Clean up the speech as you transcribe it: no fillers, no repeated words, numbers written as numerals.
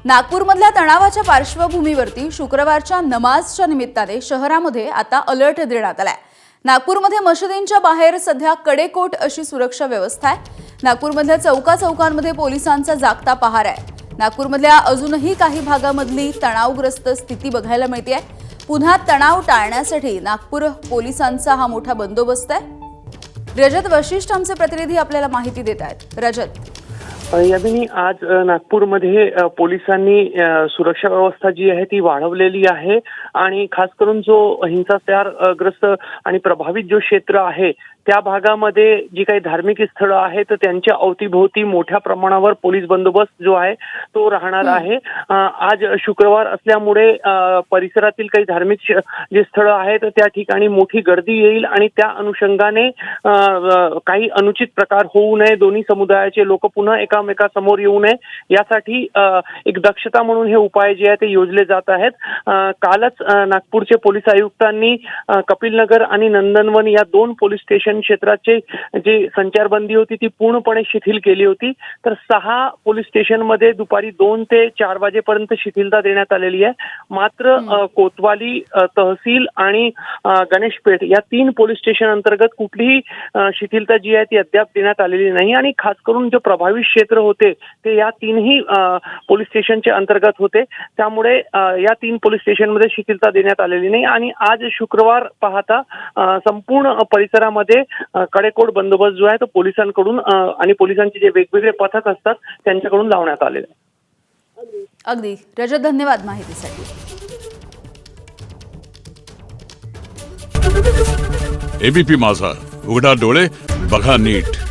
नागपूरमधल्या तणावाच्या पार्श्वभूमीवरती शुक्रवारच्या नमाजच्या निमित्ताने शहरामध्ये आता अलर्ट देण्यात आलाय। नागपूरमध्ये मशिदींच्या बाहेर सध्या कडेकोट अशी सुरक्षा व्यवस्था आहे। नागपूरमधल्या चौकांमध्ये पोलिसांचा जागता पहारा आहे। नागपूरमधल्या अजूनही काही भागामधली तणावग्रस्त स्थिती बघायला मिळते। पुन्हा तणाव टाळण्यासाठी नागपूर पोलिसांचा हा मोठा बंदोबस्त आहे। रजत वशिष्ठ आमचे प्रतिनिधी आपल्याला माहिती देत आहेत। रजत, यामिनी, आज नागपूरमध्ये पोलिसांनी सुरक्षा व्यवस्था जी आहे ती वाढवलेली आहे आणि खास करून जो हिंसाचारग्रस्त आणि प्रभावित जो क्षेत्र आहे त्या भागामध्ये जी काही धार्मिक स्थळं आहेत तर त्यांच्या अवतीभोवती मोठ्या प्रमाणावर पोलीस बंदोबस्त जो आहे तो राहणार आहे। आज शुक्रवार असल्यामुळे परिसरातील काही धार्मिक जे स्थळं आहेत त्या ठिकाणी मोठी गर्दी येईल आणि त्या अनुषंगाने काही अनुचित प्रकार होऊ नये, दोन्ही समुदायाचे लोक पुन्हा एकामेकासमोर येऊ नये यासाठी एक दक्षता म्हणून हे उपाय जे आहे ते योजले जात आहेत। कालच नागपूरचे पोलीस आयुक्तांनी कपिलनगर आणि नंदनवन या दोन पोलीस स्टेशन क्षेत्राचे जे संचारबंदी होती ती पूर्णपणे शिथिल केली होती। तर 6 पोलीस स्टेशनमध्ये दुपारी 2 ते 4 वाजेपर्यंत शिथिलता देण्यात आलेली आहे। मात्र कोतवाली, तहसील आणि गणेशपेठ या 3 पोलीस स्टेशन अंतर्गत कुठलीही शिथिलता जी आहे ती अद्याप देण्यात आलेली नाही आणि खास करून जे प्रभावित क्षेत्र होते ते या 3ही पोलीस स्टेशनचे अंतर्गत होते। त्यामुळे या 3 पोलीस स्टेशनमध्ये शिथिलता देण्यात आलेली नाही आणि आज शुक्रवार पाहता संपूर्ण परिसरामध्ये कडेकोट बंदोबस्त जो आहे तो पोलिसांकडून आणि पोलिसांचे जे वेगवेगळे पथक असतात त्यांच्याकडून लावण्यात आलेले आहे। अगदी रजत, धन्यवाद माहितीसाठी। एबीपी माझा, उघडा डोळे बघा नीट।